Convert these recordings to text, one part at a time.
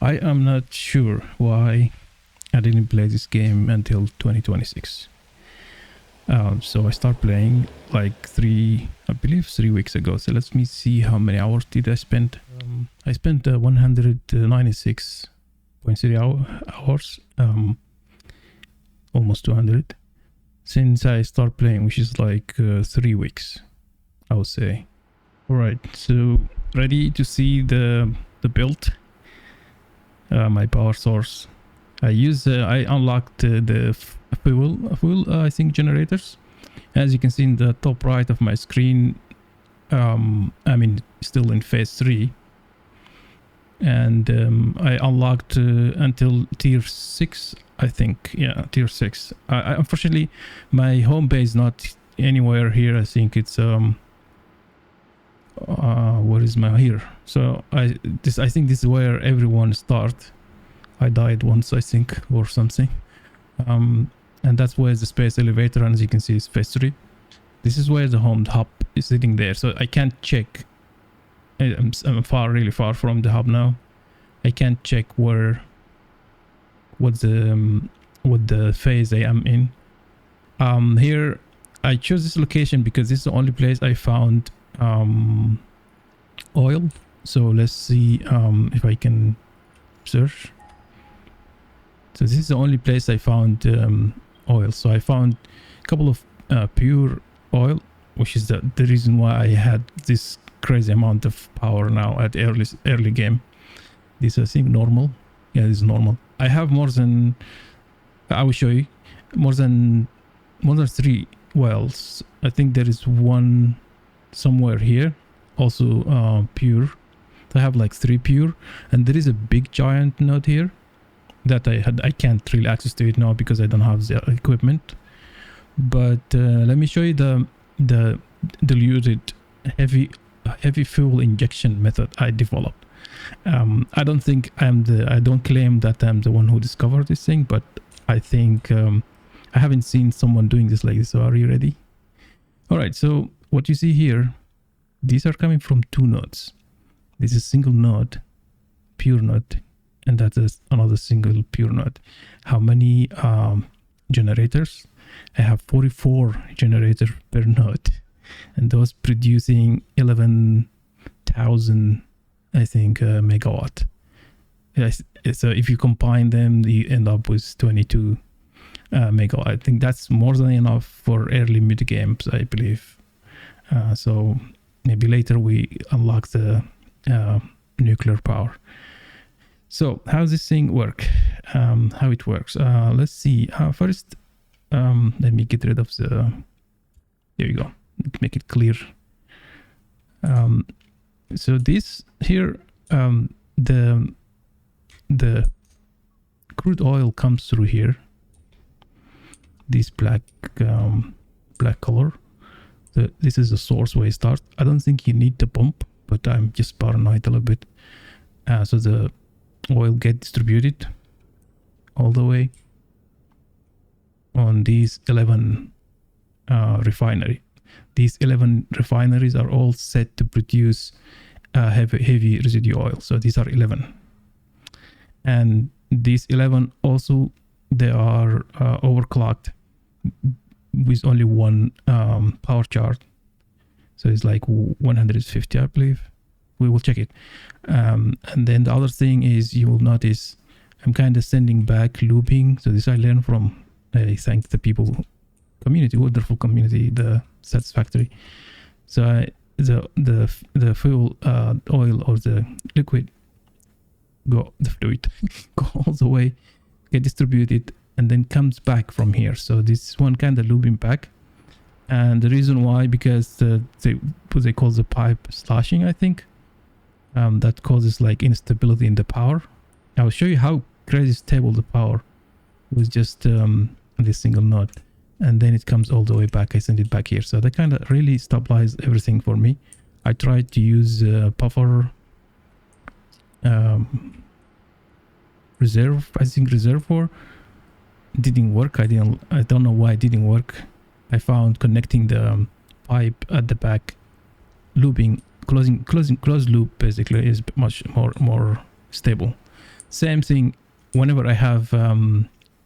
I am not sure why I didn't play this game until 2026. So I started playing like 3 weeks ago. So let me see how many hours did I spend. I spent 196.3 hours, almost 200, since I started playing, which is like 3 weeks, I would say. Alright, so ready to see the build. My power source. I unlocked the fuel I think generators. As you can see in the top right of my screen, I'm still in phase 3, and I unlocked until tier 6, I think. Yeah, tier 6. I unfortunately, my home base not anywhere here. I think it's where is my here? So I think this is where everyone start. I died once, I think, or something. And that's where the space elevator, and as you can see, is phase 3. This is where the home hub is sitting there. So I can't check. I'm really far from the hub now. I can't check what the phase I am in. Here I chose this location because this is the only place I found oil. So let's see if I can search. So this is the only place I found oil. So I found a couple of pure oil, which is the reason why I had this crazy amount of power now at early game. This I think normal. Yeah, this is normal. I have more than, I will show you, more than 3 wells. I think there is one somewhere here, also pure. I have like 3 pure, and there is a big giant node here that I can't really access to it now because I don't have the equipment. But let me show you the diluted heavy fuel injection method I developed. I don't think I don't claim that I'm the one who discovered this thing, but I think I haven't seen someone doing this like this. So are you ready? All right, so what you see here, these are coming from 2 nodes. This is single node, pure node, and that is another single pure node. How many generators? I have 44 generators per node, and those producing 11,000, I think, megawatt. Yes, so if you combine them, you end up with 22 megawatt. I think that's more than enough for early mid games, I believe. So maybe later we unlock the nuclear power. So how does this thing work? How it works? Let's see. First, let me get rid of the. There you go. Make it clear. So this here, the crude oil comes through here. This black color. This is the source where it starts. I don't think you need the pump, but I'm just paranoid a little bit. So the oil get distributed all the way on these 11 refinery. These 11 refineries are all set to produce heavy residue oil. So these are 11, and these 11 also, they are overclocked with only one power chart. So it's like 150, I believe. We will check it. And then the other thing is, you will notice I'm kind of sending back looping. So this I learned from, I thank the people, community, wonderful community, the satisfactory. So the fuel oil or the liquid the fluid go all the way, get distributed, and then comes back from here. So this one kind of looping back. And the reason why, because what they call the pipe slashing, I think, that causes like instability in the power. I'll show you how crazy stable the power with just this single node, and then it comes all the way back. I send it back here, so that kind of really stabilized everything for me. I tried to use buffer reservoir. Didn't work. I don't know why it didn't work. I found connecting the pipe at the back, looping, closed loop basically is much more stable. Same thing, whenever I have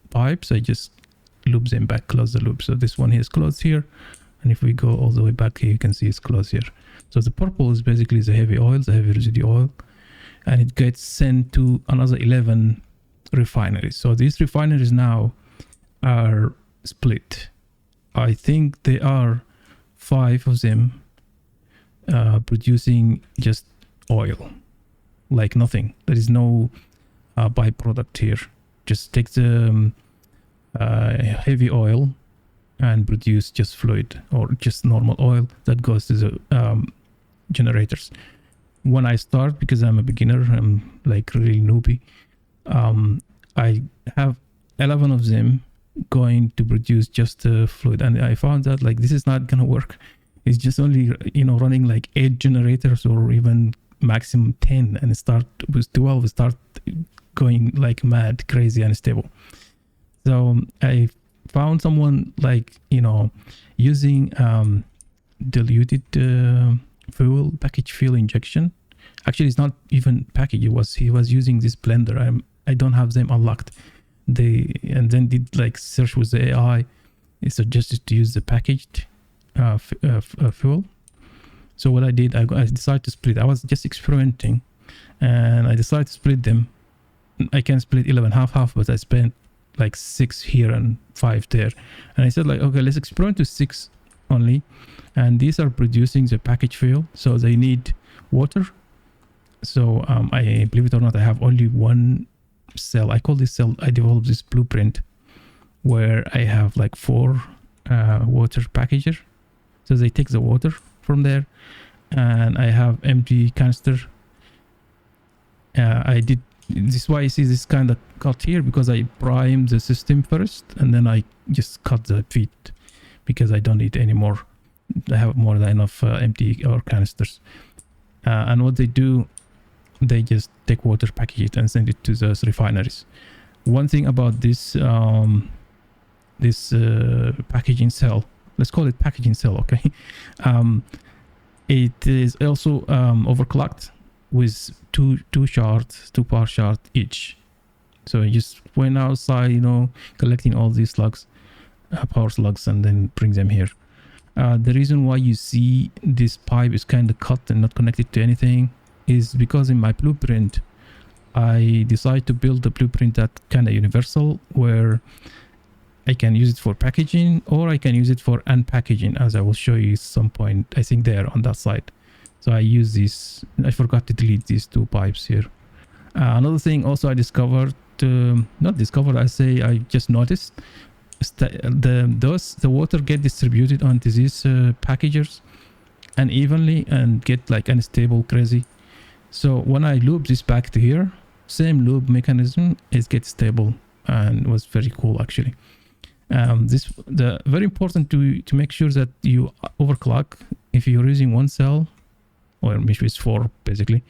pipes, I just loop them back, close the loop. So this one is closed here, and if we go all the way back here, you can see it's closed here. So the purple is basically the heavy oil, the heavy residue oil, and it gets sent to another 11 refineries. So these refineries now are split. I think there are 5 of them producing just oil, like nothing. There is no byproduct here. Just take the heavy oil and produce just fluid or just normal oil that goes to the generators. When I start, because I'm a beginner, I'm like really newbie, I have 11 of them going to produce just fluid, and I found that like this is not gonna work. It's just only, you know, running like 8 generators or even maximum 10, and start with 12 start going like mad, crazy, unstable. So I found someone like, you know, using diluted package fuel injection. Actually, it's not even package. He was using this blender. I don't have them unlocked. And then did like search with the AI. It suggested to use the packaged fuel. So what I did, I decided to split. I was just experimenting, and I decided to split them. I can split 11 half, but I spent like 6 here and 5 there. And I said like, okay, let's experiment to 6 only. And these are producing the package fuel, so they need water. So I, believe it or not, I have only one cell. I call this cell, I developed this blueprint where I have like 4 water packager. So they take the water from there, and I have empty canister. I did this is why you see this kind of cut here, because I prime the system first and then I just cut the feet because I don't need any more. I have more than enough empty or canisters. And what they do, they just take water, package it, and send it to the refineries. One thing about this packaging cell, let's call it packaging cell, okay? It is also overclocked with two power shards each. So you just went outside, you know, collecting all these slugs, power slugs, and then bring them here. The reason why you see this pipe is kind of cut and not connected to anything is because in my blueprint, I decided to build a blueprint that kind of universal, where I can use it for packaging or I can use it for unpackaging, as I will show you some point, I think there on that side. So I use this. I forgot to delete these 2 pipes here. Another thing also I discovered, not discovered, I say I just noticed, the water get distributed onto these packagers unevenly and get like unstable, crazy. So when I loop this back to here, same loop mechanism, it gets stable, and was very cool actually. Very important to make sure that you overclock. If you're using one cell, or maybe it's 4 basically,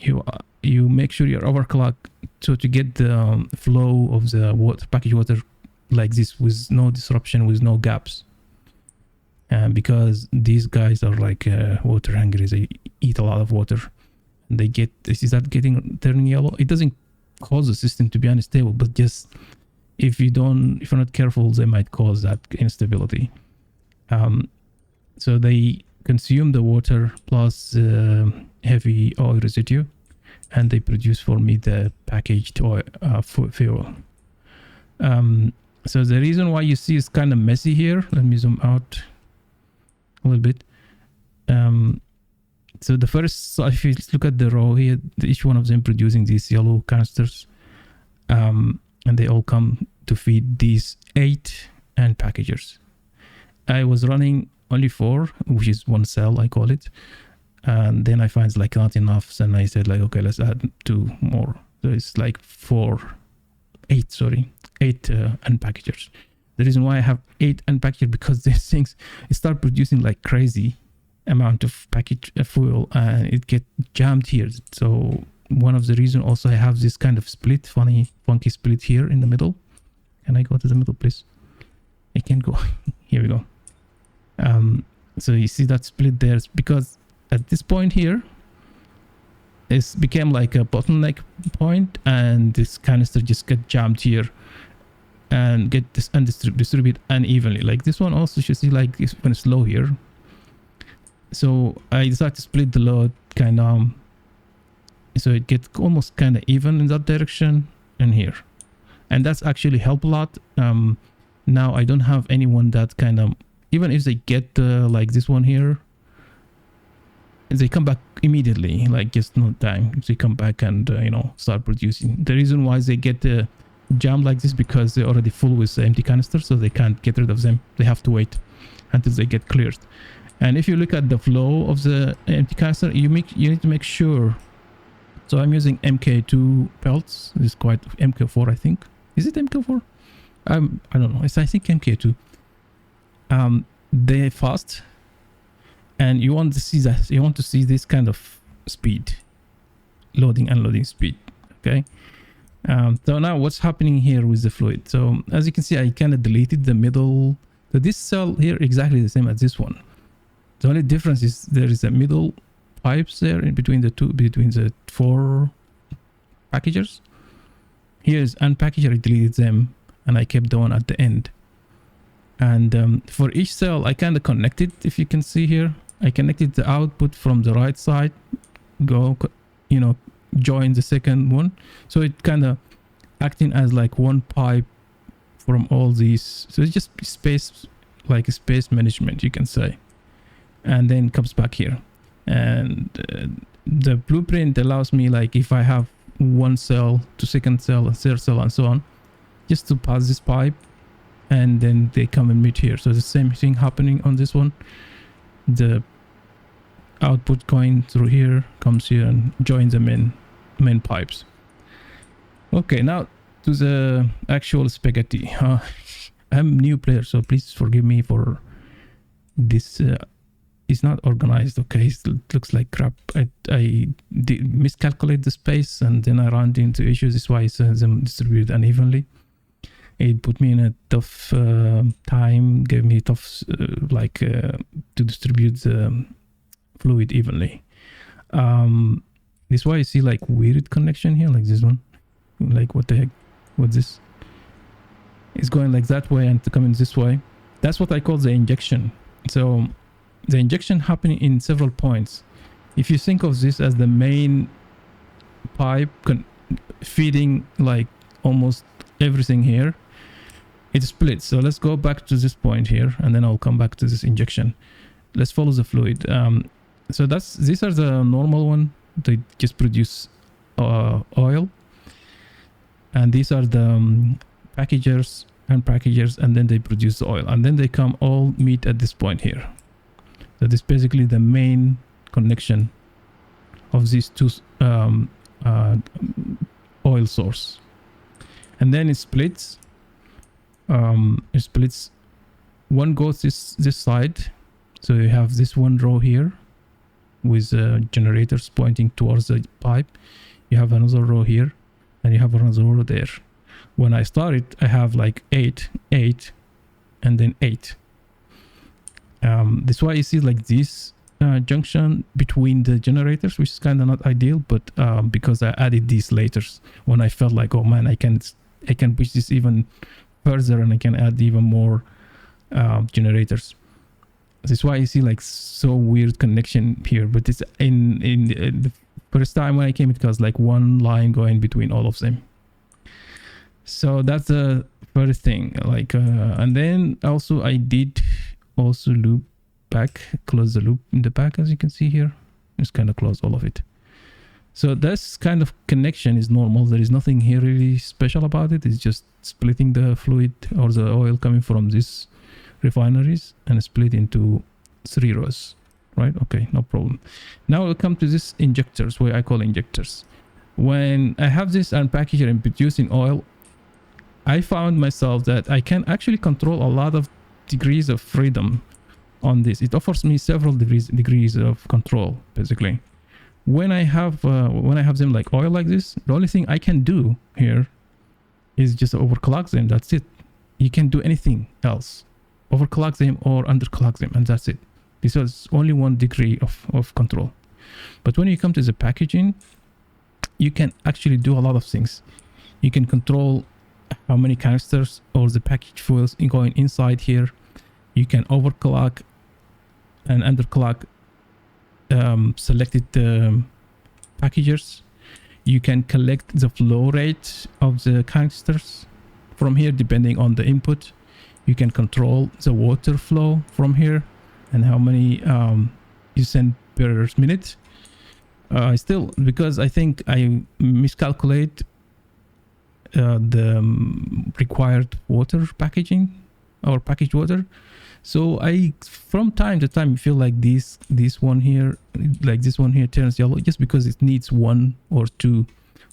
you make sure you're overclock, so to get the flow of the water, packaged water like this, with no disruption, with no gaps. Because these guys are like water hungry, they eat a lot of water, and they start turning yellow. It doesn't cause the system to be unstable, but just if you're not careful, they might cause that instability. So they consume the water plus heavy oil residue, and they produce for me the packaged oil fuel. So the reason why you see it's kind of messy here, let me zoom out a little bit. So the first, so if you look at the row here, each one of them producing these yellow canisters, and they all come to feed these 8 end packagers. I was running only 4, which is one cell, I call it, and then I find it's like not enough, so then I said like, okay, let's add 2 more. So it's like 8 end packagers. The reason why I have 8 end packagers, because these things start producing like crazy amount of package fuel, and it get jammed here. So one of the reasons also I have this kind of split, funky split here in the middle. Can I go to the middle, please? I can't go. Here we go. So you see that split there, because at this point here, it became like a bottleneck point, and this canister just get jammed here and get this distribute unevenly. Like this one also, you see like this when it's low here. So I decided to split the load kind of, so it gets almost kind of even in that direction and here, and that's actually helped a lot. Now I don't have anyone that kind of, even if they get like this one here, they come back immediately, like just no time. They come back and you know, start producing. The reason why they get jammed like this, because they're already full with empty canister, so they can't get rid of them. They have to wait until they get cleared. And if you look at the flow of the empty canister, you need to make sure. So I'm using MK2 pelts. This is quite MK4, I think. Is it MK4? I don't know. I think MK2. They're fast, and you want to see that. You want to see this kind of speed, loading unloading speed. Okay. So now what's happening here with the fluid? So as you can see, I kind of deleted the middle. So this cell here exactly the same as this one. The only difference is there is a middle pipes there in between the two, between the 4 packagers. Here's unpackager, I deleted them and I kept the one at the end. And for each cell I kind of connected, if you can see here, I connected the output from the right side, go, you know, join the second one. So it kind of acting as like one pipe from all these. So it's just space, like space management, you can say. And then comes back here. And the blueprint allows me, like if I have one cell to second cell, a third cell and so on, just to pass this pipe and then they come and meet here. So the same thing happening on this one. The output going through here, comes here and joins the main pipes. Okay, now to the actual spaghetti. I'm a new player, so please forgive me for this. It's not organized. Okay, it looks like crap. I miscalculate the space and then I ran into issues. This is why it's them distributed unevenly. It put me in a tough time, gave me tough to distribute the fluid evenly. This is why you see like weird connection here, like this one. Like what the heck? What's this? It's going like that way and coming this way. That's what I call the injection. So the injection happening in several points. If you think of this as the main pipe feeding like almost everything here, it splits. So let's go back to this point here and then I'll come back to this injection. Let's follow the fluid. So these are the normal one. They just produce oil, and these are the packagers and packagers, and then they produce the oil, and then they come all meet at this point here. So this is basically the main connection of these two oil source, and then it splits. One goes this side, so you have this one row here with generators pointing towards the pipe. You have another row here and you have another row there. When I started, I have like 8 and then 8. This is why you see like this junction between the generators, which is kind of not ideal, but because I added these later when I felt like, oh man, I can push this even further and I can add even more generators. This is why you see like so weird connection here, but it's in the first time when I came, it was like one line going between all of them. So that's the first thing, like and then also I did also loop back, close the loop in the back, as you can see here. Just kind of close all of it. So this kind of connection is normal. There is nothing here really special about it. It's just splitting the fluid or the oil coming from these refineries and split into 3 rows, right? Okay, no problem. Now we'll come to this injectors, what I call injectors. When I have this unpackager and producing oil, I found myself that I can actually control a lot of degrees of freedom on this. It offers me several degrees of control, basically. When I have them like oil like this, the only thing I can do here is just overclock them. That's it. You can't do anything else. Overclock them or underclock them, and that's it. This is only 1 degree of control. But when you come to the packaging, you can actually do a lot of things. You can control how many canisters or the package fuels going inside here. You can overclock and underclock selected packagers. You can collect the flow rate of the canisters from here depending on the input. You can control the water flow from here and how many you send per minute. Still, because I think I miscalculate the required water packaging or packaged water. So I, from time to time, feel like this one here, like this one here turns yellow just because it needs 1 or 2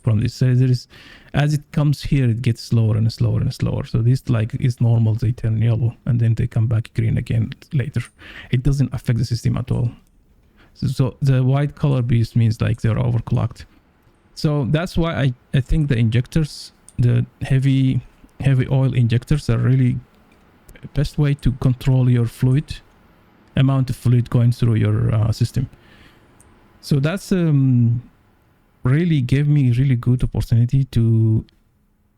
from this. So there is, as it comes here, it gets slower and slower and slower. So this like is normal, they turn yellow and then they come back green again later. It doesn't affect the system at all. So the white color piece means like they're overclocked. So that's why I think the injectors, the heavy oil injectors are really best way to control your fluid, amount of fluid going through your system. So that's really gave me really good opportunity to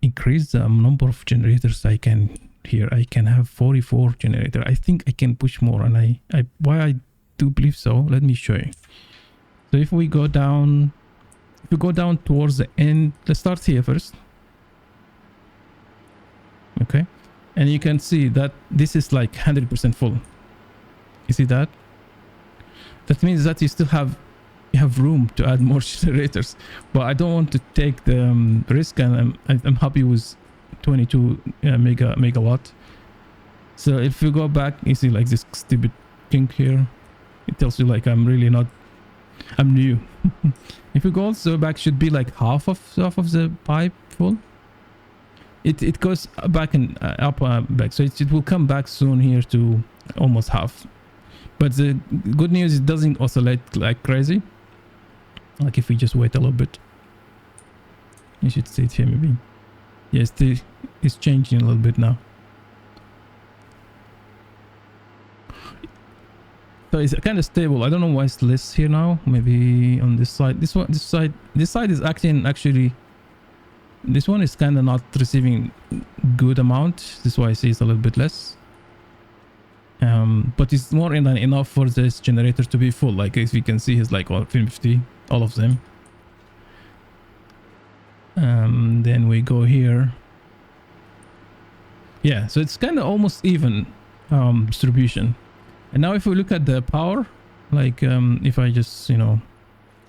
increase the number of generators I can here. I can have 44 generator. I think I can push more, and why I do believe so, let me show you. So if we go down towards the end, let's start here first. Okay, and you can see that this is like 100% full. You see that? That means that you still have room to add more generators, but I don't want to take the risk, and I'm happy with 22 megawatt. So if you go back, you see like this stupid kink here. It tells you like I'm new. If you go also back, should be like half of the pipe full. It goes back and up back, so it will come back soon here to almost half. But the good news, it doesn't oscillate like crazy. Like if we just wait a little bit, you should see it here maybe. Yes, it's changing a little bit now. So it's kind of stable. I don't know why it's less here now. Maybe on this side. This side is actually. This one is kind of not receiving good amount. This is why I see it's a little bit less. But it's more than enough for this generator to be full. Like as you can see, it's like 50, all of them. Then we go here. Yeah, so it's kind of almost even distribution. And now if we look at the power, like if I just,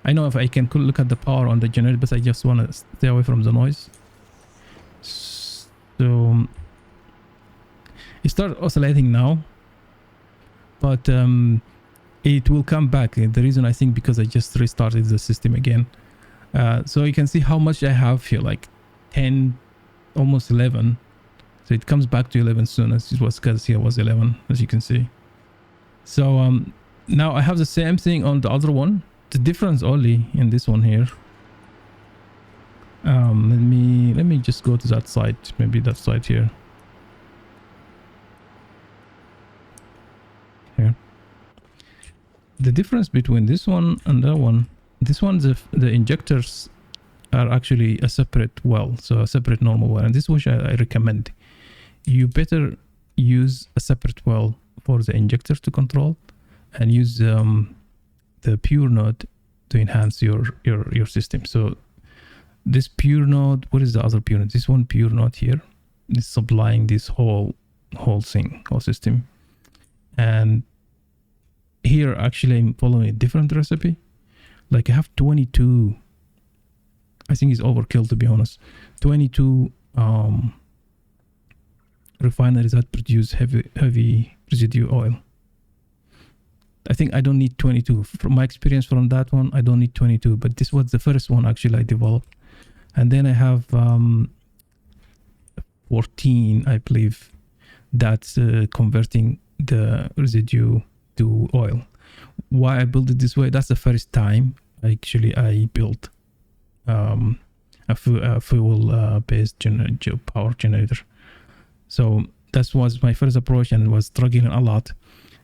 I know if I can look at the power on the generator, but I just want to stay away from the noise. So it starts oscillating now, but it will come back. The reason I think because I just restarted the system again. So you can see how much I have here, like 10, almost 11. So it comes back to 11 soon, as it was, because here was 11, as you can see. So now I have the same thing on the other one. The difference only in this one here. Let me just go to that side, maybe that side here. Here. The difference between this one and that one. This one, the injectors are actually a separate well, so a separate normal well, and this is which I recommend. You better use a separate well for the injectors to control, and use the pure node to enhance your system. So this pure node, what is the other pure node? This one pure node here is supplying this whole thing, whole system. And here actually I'm following a different recipe. Like I have 22, I think it's overkill to be honest, 22 refineries that produce heavy residue oil. I think I don't need 22. From my experience from that one, I don't need 22, but this was the first one actually I developed. And then I have 14, I believe, that's converting the residue to oil. Why I built it this way, that's the first time actually I built a fuel based power generator. So that was my first approach and was struggling a lot.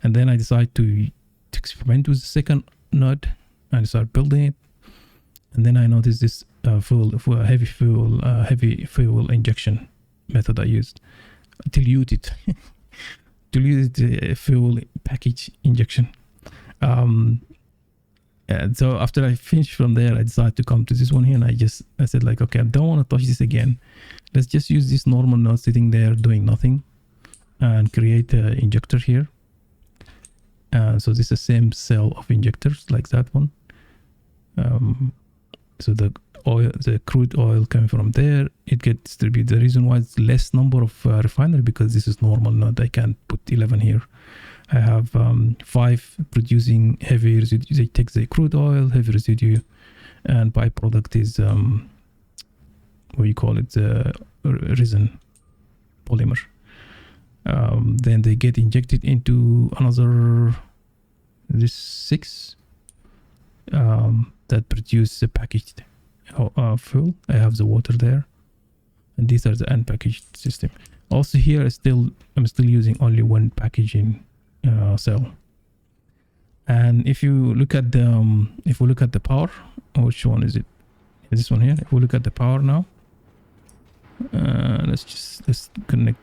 And then I decided to experiment with the second node and start building it. And then I noticed this heavy fuel injection method I used. Diluted fuel package injection. And so after I finished from there, I decided to come to this one here, and I said like, okay, I don't want to touch this again. Let's just use this normal node sitting there doing nothing and create an injector here. So this is the same cell of injectors like that one. So the crude oil coming from there, it gets distributed. The reason why it's less number of refinery, because this is normal node. I can't put 11 here. I have 5 producing heavy residue. They take the crude oil, heavy residue, and byproduct is what you call it, resin polymer. Then they get injected into another this 6 that produce a packaged fuel. I have the water there, and these are the unpackaged system. Also here, I'm still using only one packaging cell. And if you look at the power, which one is it? This one here. If we look at the power now, let's connect.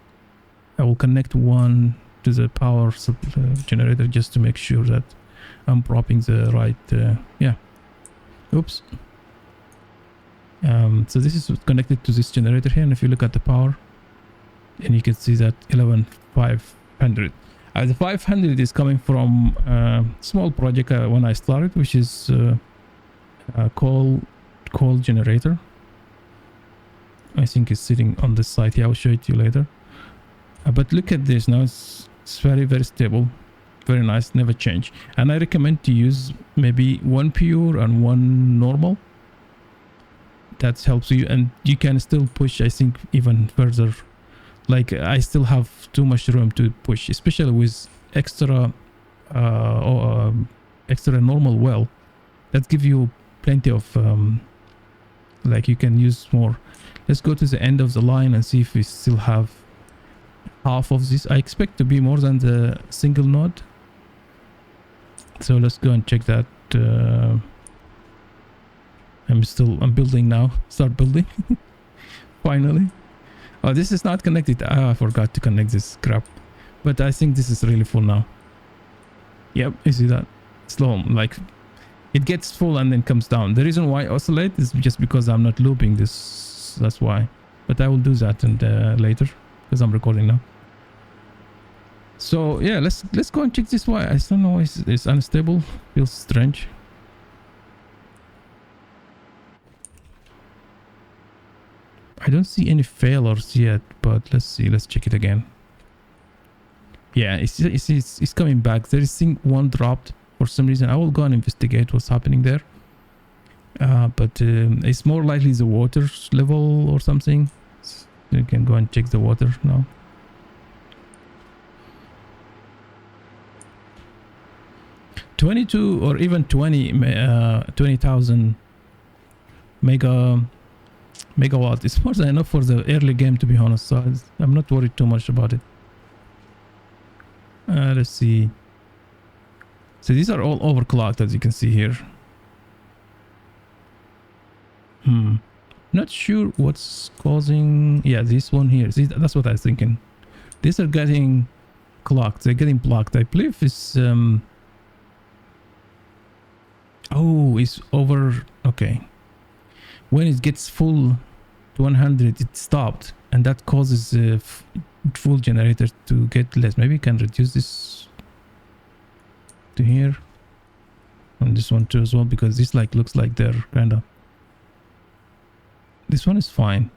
I will connect one to the power generator just to make sure that I'm propping the right. Yeah. Oops. So this is connected to this generator here, and if you look at the power, and you can see that 11,500. The 500 is coming from a small project when I started, which is a coal generator. I think it's sitting on this side here. I'll show it to you later. But look at this now. It's very, very stable, very nice, never change. And I recommend to use maybe one pure and one normal. That helps you, and you can still push, I think, even further. Like I still have too much room to push, especially with extra normal well. That give you plenty of like you can use more. Let's go to the end of the line and see if we still have half of this. I expect to be more than the single node. So let's go and check that. I'm building now. Start building. Finally. Oh, this is not connected. I forgot to connect this crap. But I think this is really full now. Yep, you see that? Slow, like it gets full and then comes down. The reason why I oscillate is just because I'm not looping this. That's why. But I will do that and later because I'm recording now. So yeah, let's go and check this. Why I don't know why it's unstable. Feels strange. I don't see any failures yet, but let's see. Let's check it again. Yeah, it's coming back. There is one dropped for some reason. I will go and investigate what's happening there. But it's more likely the water level or something. So you can go and check the water now. $22 or even 20,000 megawatt is more than enough for the early game, to be honest. So I'm not worried too much about it. Let's see. So these are all overclocked, as you can see here. Not sure what's causing. Yeah, this one here. See, that's what I was thinking. These are getting clocked. They're getting blocked. I believe it's oh, it's over. Okay. When it gets full to 100, it stopped, and that causes the full generator to get less. Maybe you can reduce this to here, and this one too as well, because this like looks like they're kind of. This one is fine.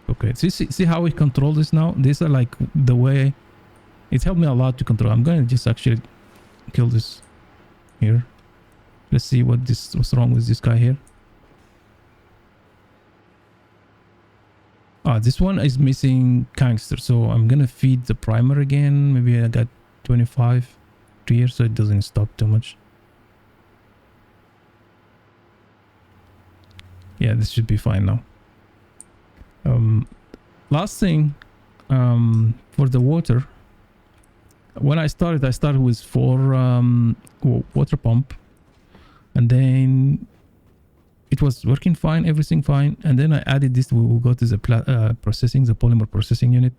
Okay, see how we control this now. These are like the way. It helped me a lot to control. I'm gonna just actually kill this here. Let's see what's wrong with this guy here. This one is missing gangster, so I'm gonna feed the primer again. Maybe I got 25 here, so it doesn't stop too much. Yeah, this should be fine now. Last thing, for the water. When I started with 4 water pump, and then it was working fine, everything fine. And then I added this. We will go to the processing, the polymer processing unit,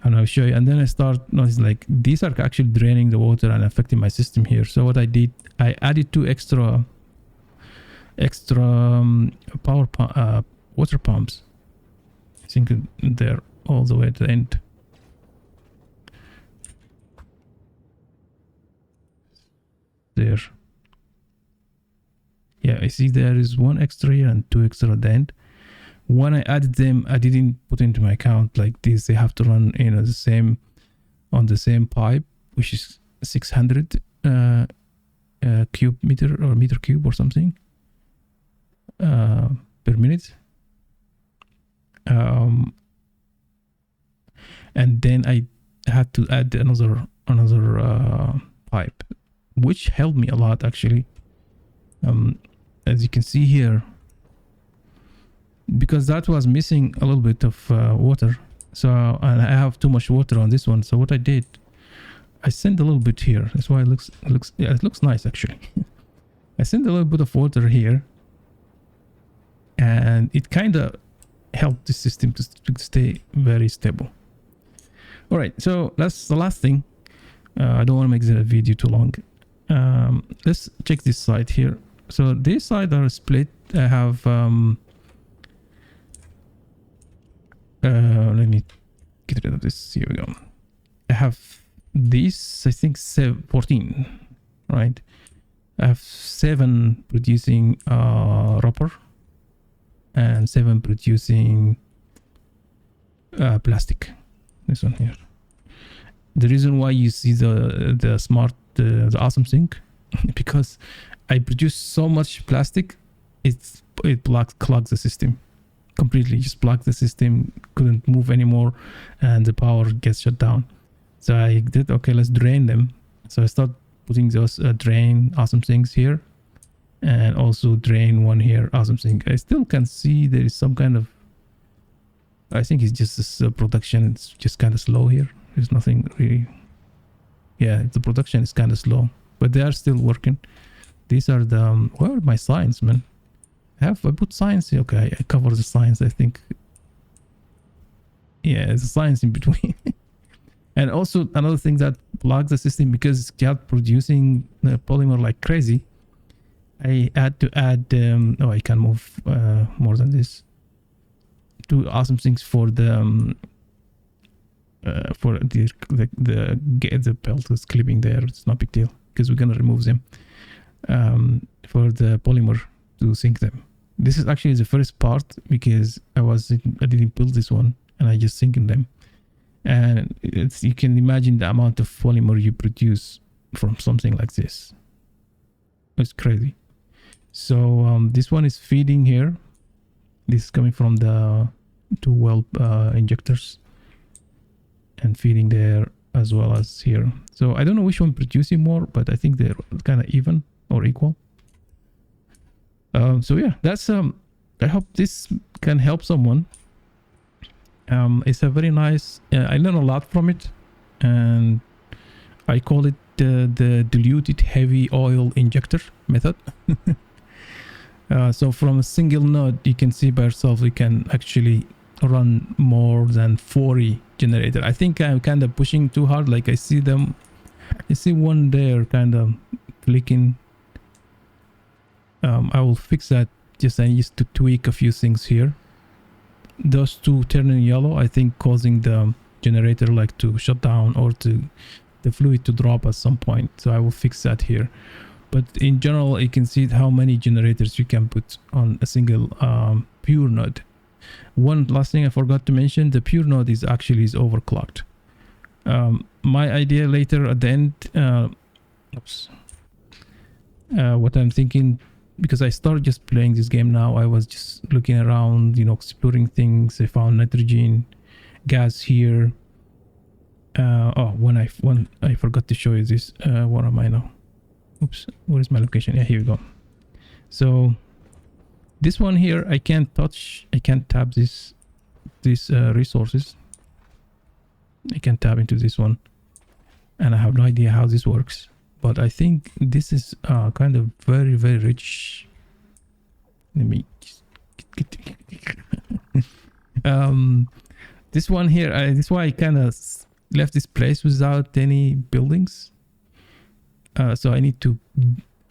and I'll show you. And then I start noticing like these are actually draining the water and affecting my system here. So what I did, I added two extra water pumps. I think they're all the way at the end. There. Yeah, I see there is one extra here and two extra at the end. When I added them, I didn't put into my account like this. They have to run, you know, on the same pipe, which is 600 cube meter or meter cube or something per minute. And then I had to add another pipe, which helped me a lot actually. As you can see here, because that was missing a little bit of water, so and I have too much water on this one. So what I did, I sent a little bit here. That's why it looks nice actually. I sent a little bit of water here, and it kind of helped the system to stay very stable. All right, so that's the last thing. I don't want to make the video too long. Let's check this side here. So this side are split. I have let me get rid of this. Here we go. I have these, I think 14, right? I have 7 producing rubber and 7 producing plastic. This one here. The reason why you see the smart the awesome sink, because I produce so much plastic, it clogs the system completely. Just blocked the system, couldn't move anymore, and the power gets shut down. So I did, okay, let's drain them. So I start putting those drain awesome sinks here, and also drain one here awesome sink. I still can see there is some kind of, I think it's just this production, it's just kind of slow here. There's nothing really, yeah, the production is kind of slow, but they are still working. These are the where are my signs, man? I put signs here. Okay, I cover the signs, I think. Yeah, there's signs in between. And also another thing that blocks the system, because it's just producing polymer like crazy, I had to add oh, I can move more than this. 2 awesome things for the belt is clipping there. It's not a big deal because we're gonna remove them for the polymer to sink them. This is actually the first part because I didn't build this one and I just sinking them, and you can imagine the amount of polymer you produce from something like this. It's crazy. So this one is feeding here. This is coming from the 2 well injectors and feeding there as well as here. So I don't know which one producing more, but I think they're kind of even or equal. So yeah, that's I hope this can help someone. It's a very nice, I learned a lot from it, and I call it the diluted heavy oil injector method. So from a single node, you can see by yourself, we can actually run more than 40 generator. I think I'm kind of pushing too hard. Like I see one there kind of clicking. I will fix that. I used to tweak a few things here. Those 2 turning yellow, I think causing the generator like to shut down or to the fluid to drop at some point. So I will fix that here. But in general, you can see how many generators you can put on a single pure node. One last thing I forgot to mention, the pure node is overclocked. My idea later at the end, what I'm thinking, because I started just playing this game now, I was just looking around, you know, exploring things. I found nitrogen gas here. When I forgot to show you this. Where am I now? Oops, where is my location? Yeah, here we go. So this one here, I can't touch, I can't tap these resources. I can tap into this one, and I have no idea how this works, but I think this is kind of very, very rich Let me this one here, this is why I kind of left this place without any buildings. So I need to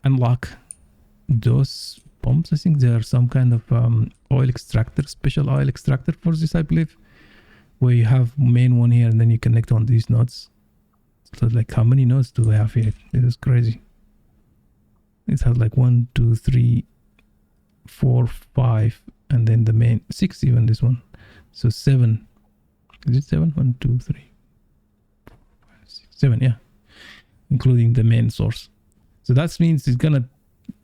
unlock those pumps. I think there are some kind of oil extractor, special oil extractor for this, I believe, where you have main one here and then you connect on these nodes. So like, how many nodes do I have here? It is crazy. It has like 1, 2, 3, 4, 5, and then the main 6, even this one. So 7. Is it 7? 1, 2, 3, 4, 5, 6, 7, yeah, including the main source. So that means it's gonna,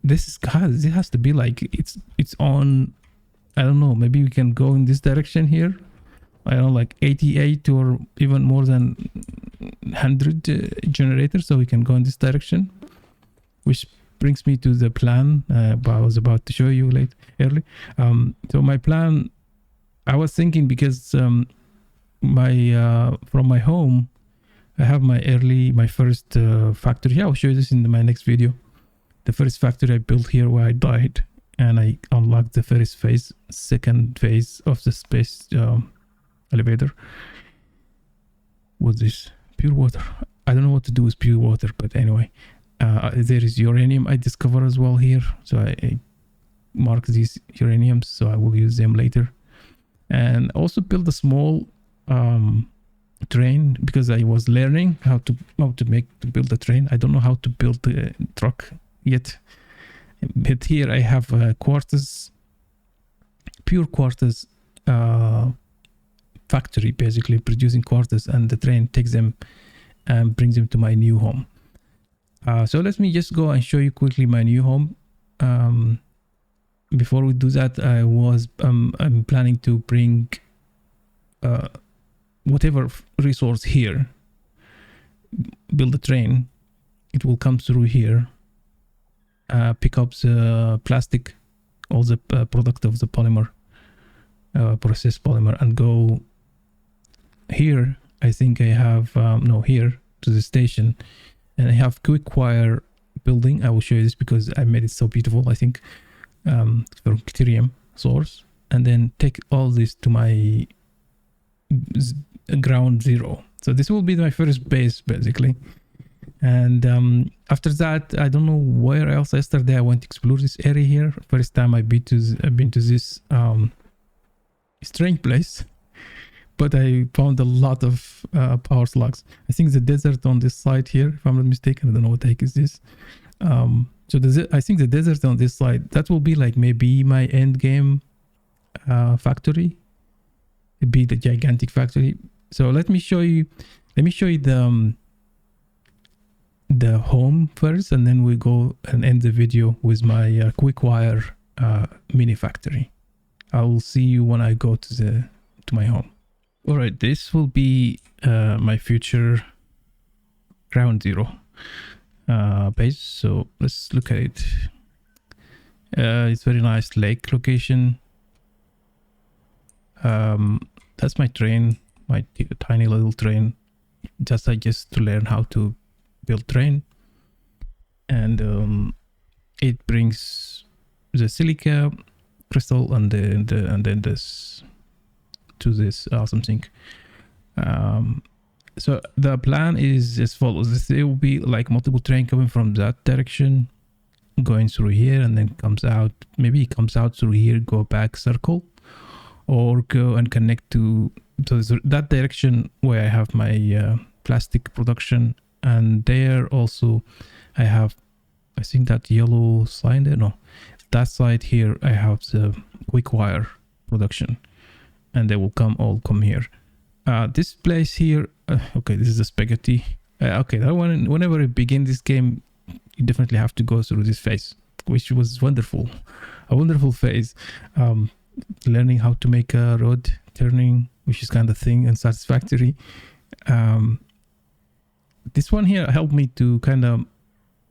it has to be like it's on, I don't know, maybe we can go in this direction here. I don't know, like 88 or even more than 100 generators, so we can go in this direction, which brings me to the plan I was about to show you early. So my plan, I was thinking, because from my home I have my first factory. I'll show you this in my next video. The first factory I built here where I died, and I unlocked the first phase, second phase of the space elevator. What's this? Pure water. I don't know what to do with pure water, but anyway, there is uranium I discover as well here, so I mark these uraniums, so I will use them later. And also build a small train, because I was learning how to build a train. I don't know how to build the truck yet, but here I have quarters, pure quarters factory, basically producing quarters, and the train takes them and brings them to my new home. So let me just go and show you quickly my new home. Before we do that, I'm planning to bring whatever resource here, build a train. It will come through here, pick up the plastic, all the product of the polymer, processed polymer, and go here. I think I have here to the station, and I have quick wire building. I will show you this because I made it so beautiful, I think, from Ethereum source, and then take all this to my ground zero. So this will be my first base, basically. And after that, I don't know where else. Yesterday I went to explore this area here. First time I've been to this strange place, but I found a lot of power slugs. I think the desert on this side here, if I'm not mistaken, I don't know what the heck is this. So I think the desert on this side, that will be like maybe my end game factory. It'd be the gigantic factory. So let me show you the home first, and then we go and end the video with my quick wire mini factory. I will see you when I go to my home. All right, this will be my future ground zero base. So let's look at it. It's very nice lake location. That's my train, my tiny little train, just to learn how to build train. And it brings the silica crystal and then this to this awesome thing. So the plan is as follows. There will be like multiple train coming from that direction, going through here, and then comes out. Maybe it comes out through here, go back circle, or go and connect to that direction where I have my plastic production. And there also I think that yellow sign there, no, that side here I have the quick wire production, and they will all come here. This place here, okay, this is a spaghetti. Okay, that one, whenever you begin this game, you definitely have to go through this phase, which was wonderful, a wonderful phase. Learning how to make a road turning, which is kind of thing, and satisfactory. This one here helped me to kind of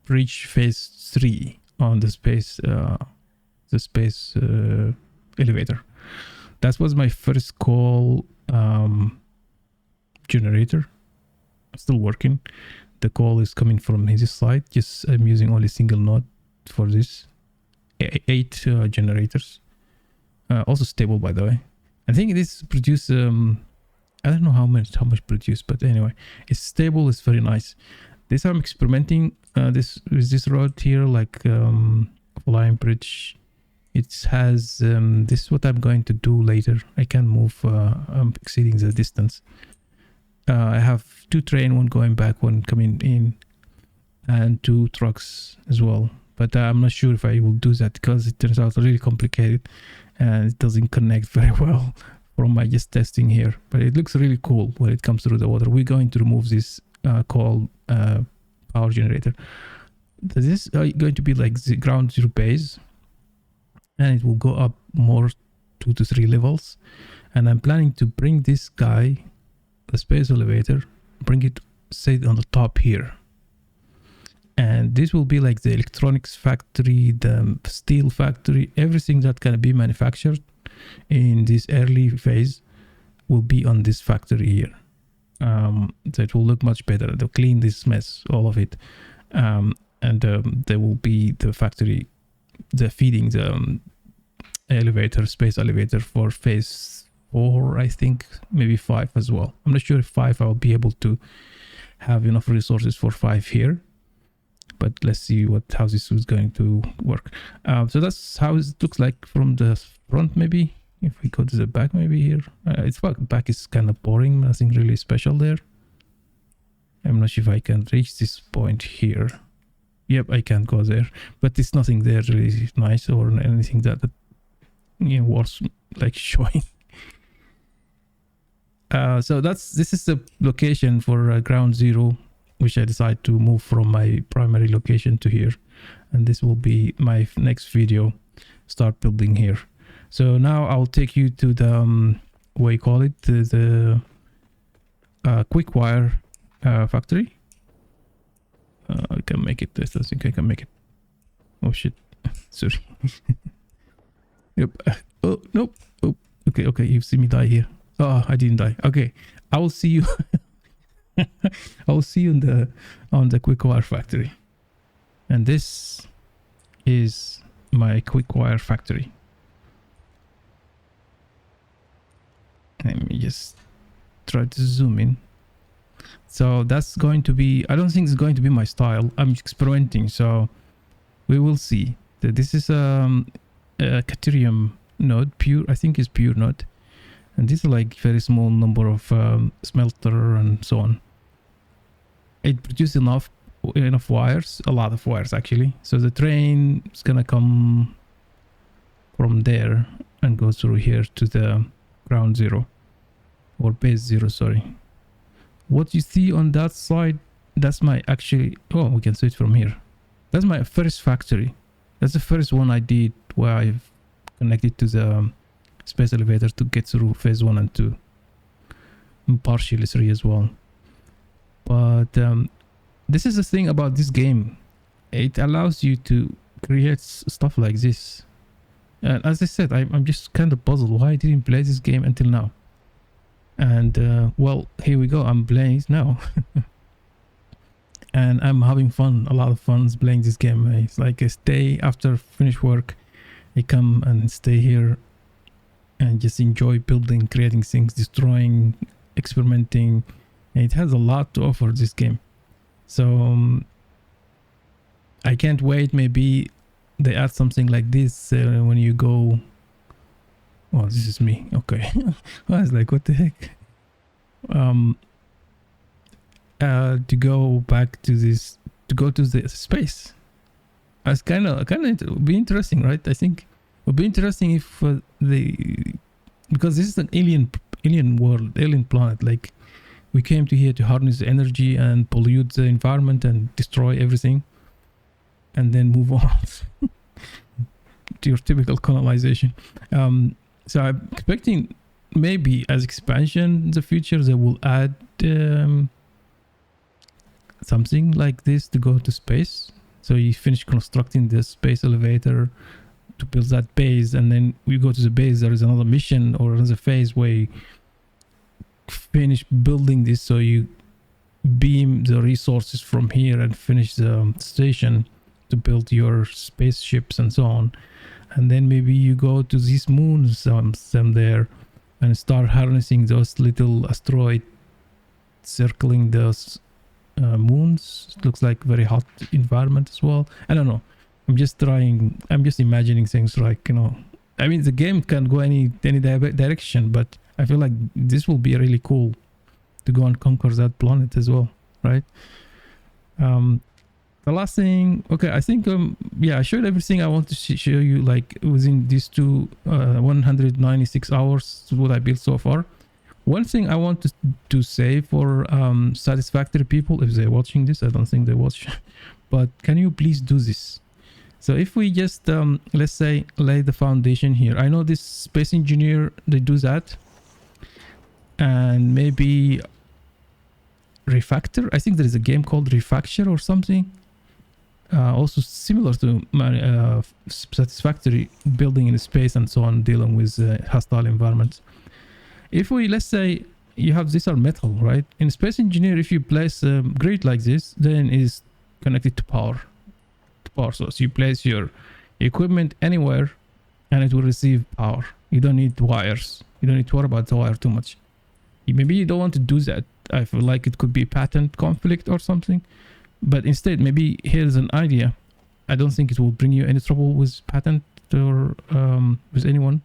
reach phase 3 on the space elevator. That was my first call generator. Still working. The call is coming from his side. Just I'm using only single node for this eight generators. Also stable, by the way. I think this produce I don't know how much produced, but anyway, it's stable. It's very nice. This I'm experimenting this with this road here, like flying bridge. It has this is what I'm going to do later. I can move. I'm exceeding the distance. I have 2 train, one going back, one coming in, and 2 trucks as well. But I'm not sure if I will do that because it turns out really complicated and it doesn't connect very well from my just testing here. But it looks really cool when it comes through the water. We're going to remove this coal power generator. This is going to be like the ground zero base, and it will go up more 2 to 3 levels. And I'm planning to bring this guy, the space elevator, bring it, say, on the top here. And this will be like the electronics factory, the steel factory, everything that can be manufactured in this early phase will be on this factory here. So it will look much better. They'll clean this mess, all of it. And there will be the factory, the feeding the elevator, space elevator for phase 4, I think, maybe 5 as well. I'm not sure if 5 I'll be able to have enough resources for 5 here. But let's see how this is going to work. So that's how it looks like from the front. Maybe if we go to the back, maybe here. It's back is kind of boring. Nothing really special there. I'm not sure if I can reach this point here. Yep, I can go there, but there's nothing there really nice or anything that worth like showing. So this is the location for ground zero, which I decide to move from my primary location to here. And this will be my next video, start building here. So now I'll take you to the, what you call it, the quick wire factory. I can make it, I think I can make it. Oh shit, sorry. Yep, oh, nope, oh, okay, you see me die here. Oh, I didn't die, okay. I will see you. I'll see you on the quick wire factory. And this is my quick wire factory. Let me just try to zoom in. So that's going to be, I don't think it's going to be my style. I'm experimenting, so we will see. This is a Caterium node, pure, I think it's pure node. And this is like very small number of smelter and so on. It produces enough wires, a lot of wires actually. So the train is gonna come from there and go through here to the ground zero or base zero, sorry. What you see on that side, that's my actually, oh, we can see it from here. That's my first factory. That's the first one I did where I've connected to the space elevator to get through phase 1 and 2, and partially 3 as well. But this is the thing about this game, it allows you to create stuff like this. And as I said, I'm just kind of puzzled why I didn't play this game until now. And well, here we go, I'm playing it now. And I'm having fun, a lot of fun playing this game. It's like I stay after finish work, I come and stay here and just enjoy building, creating things, destroying, experimenting. And it has a lot to offer, this game. So I can't wait. Maybe they add something like this when you go. Oh, this is me. Okay. I was like, what the heck? To go back to this, to go to the space. It's kind of would be interesting, right? I think it would be interesting if because this is an alien world, alien planet. Like we came to here to harness the energy and pollute the environment and destroy everything, and then move on to your typical colonization. So I'm expecting maybe as expansion in the future they will add something like this to go to space. So you finish constructing the space elevator to build that base, and then we go to the base. There is another mission or another phase where you finish building this, so you beam the resources from here and finish the station to build your spaceships and so on. and then maybe you go to these moons some there and start harnessing those little asteroids circling those moons. It looks like very hot environment as well. I don't know, I'm just imagining things, like, you know, I mean, the game can go any direction, but I feel like this will be really cool to go and conquer that planet as well, right? The last thing, okay, I think yeah, I showed everything I want to show you, like within these 196 hours what I built so far. One thing I want to say for satisfactory people, if they're watching this, I don't think they watch, but can you please do this? So if we just let's say lay the foundation here, I know this space engineer, they do that, and maybe refactor, I think there is a game called refactor or something, also similar to satisfactory, building in space and so on, dealing with hostile environments. If we, let's say you have, these are metal, right? In space engineer, if you place a grid like this, then it's connected to power source. You place your equipment anywhere and it will receive power. You don't need wires. You don't need to worry about the wire too much. Maybe you don't want to do that. I feel like it could be patent conflict or something, but instead, maybe here's an idea. I don't think it will bring you any trouble with patent or with anyone.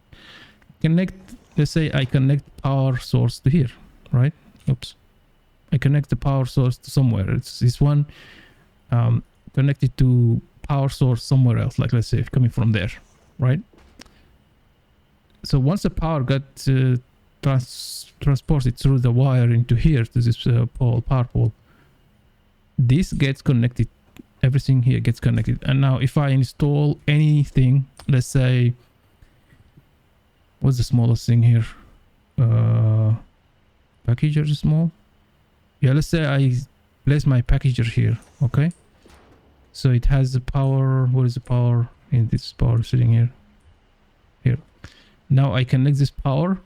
Let's say I connect power source to here, right? Oops. I connect the power source to somewhere. It's this one connected to power source somewhere else, like let's say coming from there, right? So once the power got transported through the wire into here to this power pole, this gets connected, everything here gets connected. And now if I install anything, let's say, what's the smallest thing here? Packager is small. Yeah, let's say I place my packager here, okay? So it has the power. What is the power in this power sitting here? Here. Now I connect this power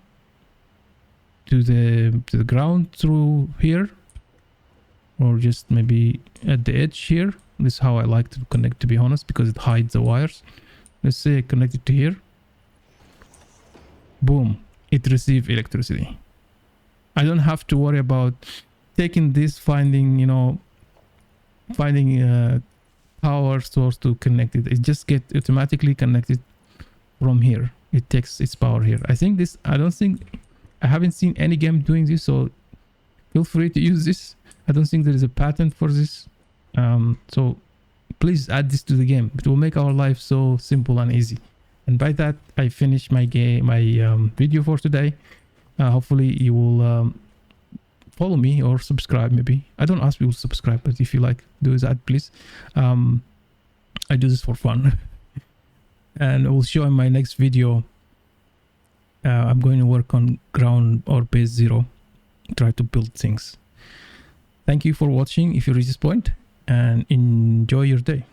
to the ground through here, or just maybe at the edge here. This is how I like to connect, to be honest, because it hides the wires. Let's say I connect it to here. Boom, it receives electricity. I don't have to worry about taking this, finding power source to connect it. It just gets automatically connected from here. It takes its power here. I haven't seen any game doing this, so feel free to use this. I don't think there is a patent for this. So please add this to the game. It will make our life so simple and easy. And by that, I finish my video for today. Hopefully you will follow me or subscribe. Maybe I don't ask people to subscribe, but if you like, do that, please. I do this for fun. And I will show in my next video. I'm going to work on ground or base 0, try to build things. Thank you for watching if you reach this point, and enjoy your day.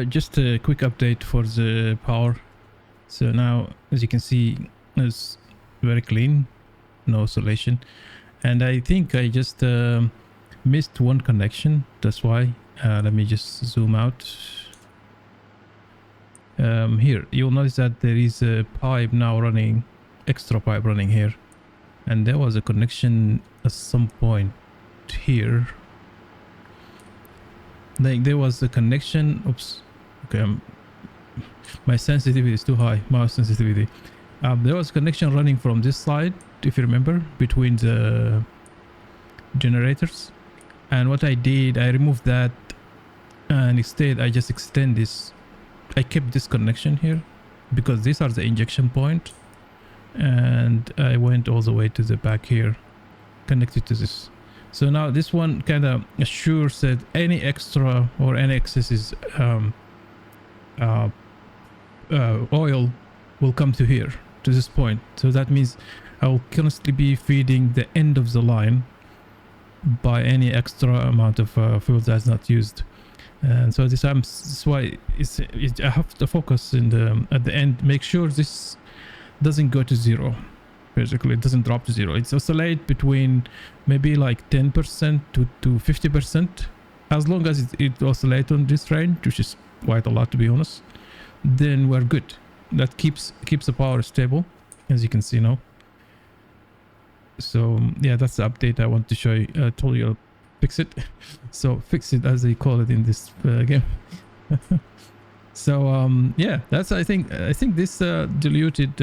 Just a quick update for the power. So now, as you can see, it's very clean, no oscillation. And I think I just missed one connection. That's why. Let me just zoom out. Here, you'll notice that there is a pipe now running, extra pipe running here. And there was a connection at some point here. Like there was a connection. Oops. Okay. My sensitivity is too high. Mouse sensitivity. There was a connection running from this side, if you remember, between the generators. And what I did, I removed that, and instead I just extend this. I kept this connection here because these are the injection point, and I went all the way to the back here, connected to this. So now this one kind of assures that any extra or any excess oil will come to here, to this point. So that means I will constantly be feeding the end of the line by any extra amount of fuel that's not used. And so this is why I have to focus at the end, make sure this doesn't go to 0. Basically, it doesn't drop to 0. It's oscillate between maybe like 10% to 50%. As long as it oscillates on this range, which is quite a lot, to be honest, then we're good. that keeps the power stable, as you can see now. So yeah, that's the update I want to show you. I told you I'll fix it. So fix it, as they call it in this game. So yeah, that's I think this diluted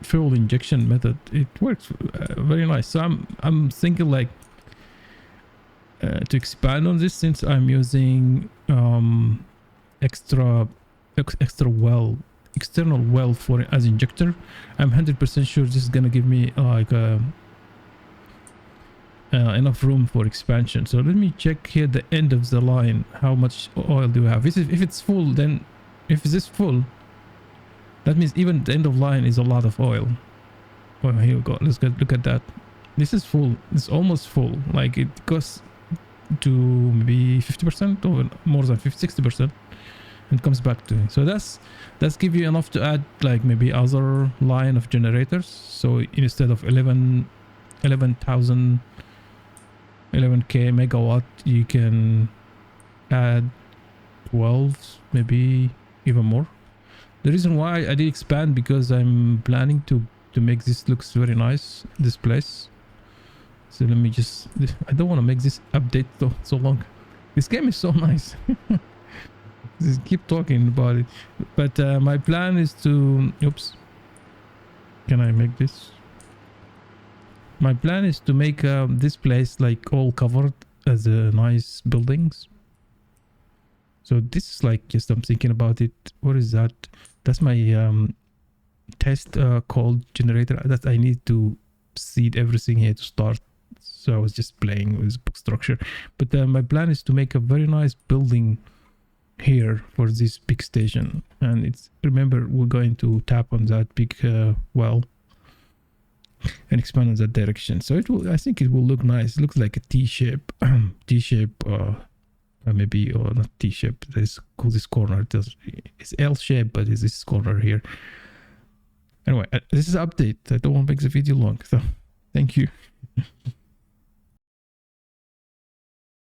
fuel injection method, it works very nice. So I'm thinking like to expand on this, since I'm using external well for as injector. I'm 100% sure this is gonna give me like enough room for expansion. So let me check here the end of the line. How much oil do we have? If it's full, then if this full, that means even the end of line is a lot of oil. Oh, here we go. Let's go look at that. This is full. It's almost full. Like it goes to maybe 50% or more than 60%, and comes back to. So that's give you enough to add like maybe other line of generators. So instead of 11,000 11k megawatt, you can add 12, maybe even more. The reason why I did expand, because I'm planning to make this looks very nice, this place. So let me just, I don't want to make this update though so long. This game is so nice. Just keep talking about it. But my plan is to, oops, can I make this? My plan is to make this place like all covered as nice buildings. So this is like, just I'm thinking about it. What is that? That's my test called generator. That I need to seed everything here to start. So I was just playing with book structure. But my plan is to make a very nice building here for this big station. And it's, remember, we're going to tap on that big well and expand in that direction. So it will, I think it will look nice. It looks like a T-shape, T-shape, maybe, or not T-shape. Let's call this corner. It's L-shape, but it's this corner here. Anyway, this is an update. I don't want to make the video long, so thank you.